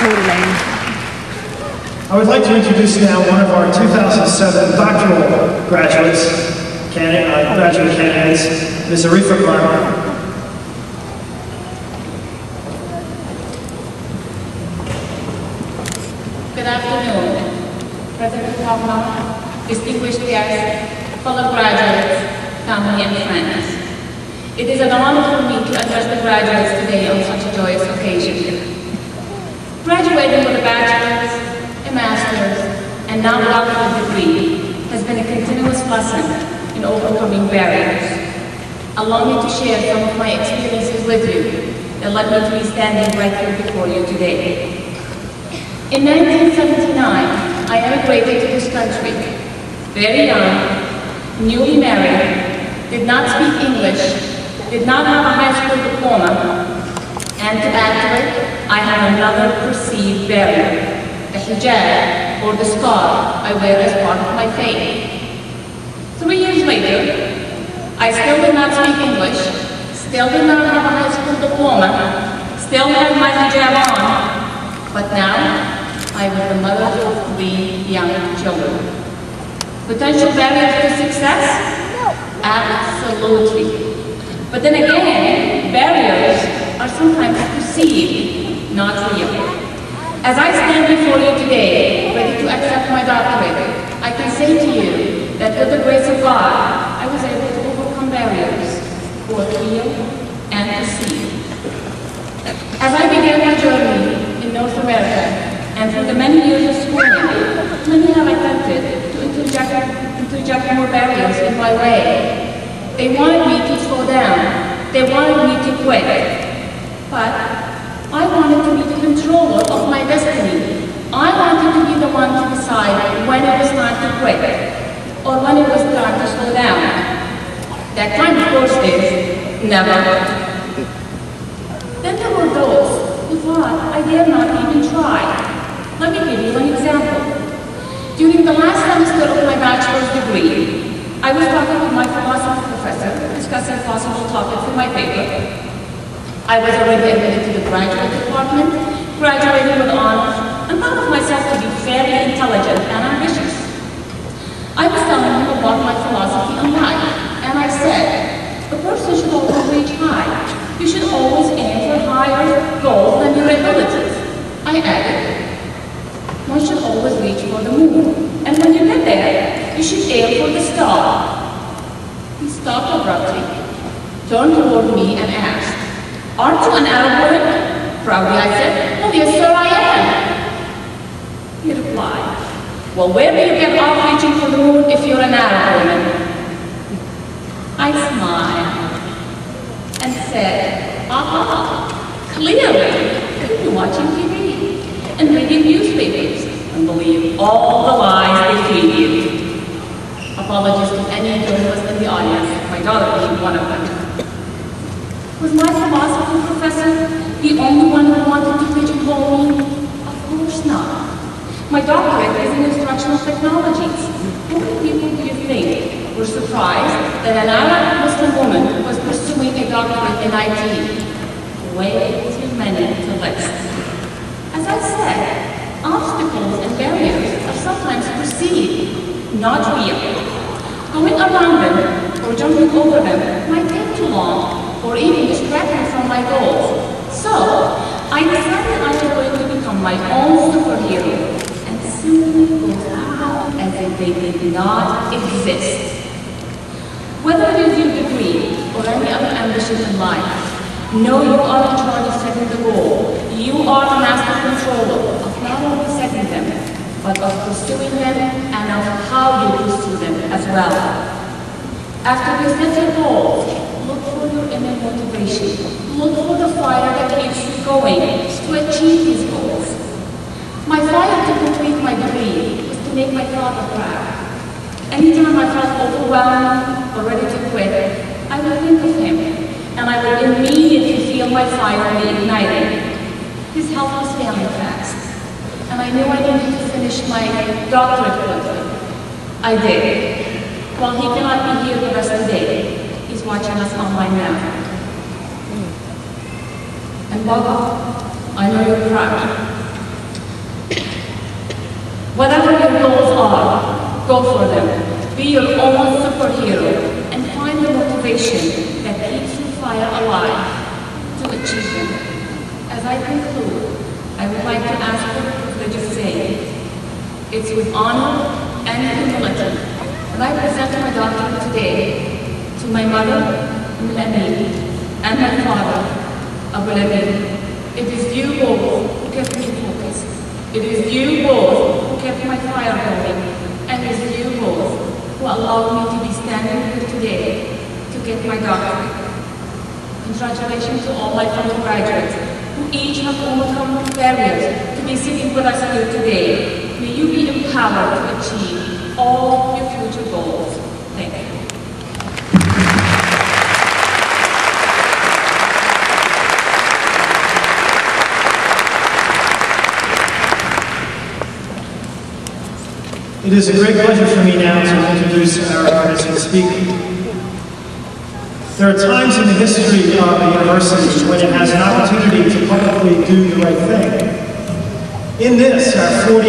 I would like to introduce now one of our 2007 doctoral graduate candidates, Ms. Arifa Garman. Good afternoon, President Garman, distinguished guests, fellow graduates, family and friends. It is an honor for me to address the graduates today on such a joyous occasion. Graduating with a bachelor's, a master's, and now a doctorate degree has been a continuous lesson in overcoming barriers. Allow me to share some of my experiences with you that led me to be standing right here before you today. In 1979, I emigrated to this country. Very young, newly married, did not speak English, did not have a high school diploma, and to add to it, I had another perceived barrier, the hijab, or the scarf I wear as part of my faith. 3 years later, I still did not speak English, still did not have a high school diploma, still had my hijab on, but now I was the mother of 3 young children. Potential barriers to success? Absolutely. But then again, barriers are sometimes perceived, not real. As I stand before you today, ready to accept my doctorate, I can say to you that with the grace of God, I was able to overcome barriers, both real and perceived. As I began my journey in North America, and through the many years of schooling, many have attempted to interject more barriers in my way. They wanted me to slow down. They wanted me to quit. But I wanted to be the controller of my destiny. I wanted to be the one to decide when it was time to quit, or when it was time to slow down. That time, of course, is never. Then there were those who thought I dare not even try. Let me give you an example. During the last semester of my bachelor's degree, I was talking with my philosophy professor, discussing possible topics for my paper. I was already admitted to the graduate department, graduating with honors, and thought of myself to be fairly intelligent and ambitious. I was telling him about my philosophy in life, and I said, a person should always reach high. You should always aim for higher goals than your abilities. I added, one should always reach for the moon, and when you get there, you should aim for the star. He stopped abruptly, turned toward me and asked, aren't you an Arab woman? Proudly I said, well, yes sir, I am. He replied, well, where do you get off reaching for the moon if you're an Arab woman? I smiled and said, aha, clearly, you're watching TV and reading newspapers and believe all the lies they feed you. Apologies to any journalist in the audience, my daughter being one of them. Was my philosophy professor the only one who wanted to pigeonhole me? Of course not. My doctorate is in instructional technologies. How many people do you think were surprised that an Arab Muslim woman was pursuing a doctorate in IT? Way too many to list. As I said, obstacles and barriers are sometimes perceived, not real. Going around them or jumping over them might take too long or even distract me from my goals. So, I decided I was going to become my own superhero and simply go out as if they did not exist. Whether it is your degree or any other ambition in life, know you are in charge of setting the goal. You are the master controller of not only setting them, but of pursuing them and of how you pursue them as well. After you set your goals, look for your inner motivation. Look for the fire that keeps you going to achieve these goals. My fire to complete my degree was to make my father proud. Anytime I felt overwhelmed or ready to quit, I would think of him, and I would immediately feel my fire reignited. His health was failing fast, and I knew I needed to finish my doctorate quickly. I did. While he cannot be here the rest of the day, he's watching us online now. And Baba, I know you're proud. Whatever your goals are, go for them. Be your own superhero and find the motivation that keeps your fire alive to achieve them. As I conclude, I would like to ask for the privilege of saying, it's with honor and humility that I present my doctorate today to my mother, الامين, and my father, الامين. It is you both who kept me focused. It is you both who kept my fire going. And it is you both who allowed me to be standing here today to get my doctorate. Congratulations to all my fellow graduates who each have overcome barriers to be sitting with us here today. May you be empowered to achieve all your future goals. Thank you. It is a great pleasure for me now to introduce our artist speaker. There are times in the history of the university when it has an opportunity to publicly do the right thing. In this, our 40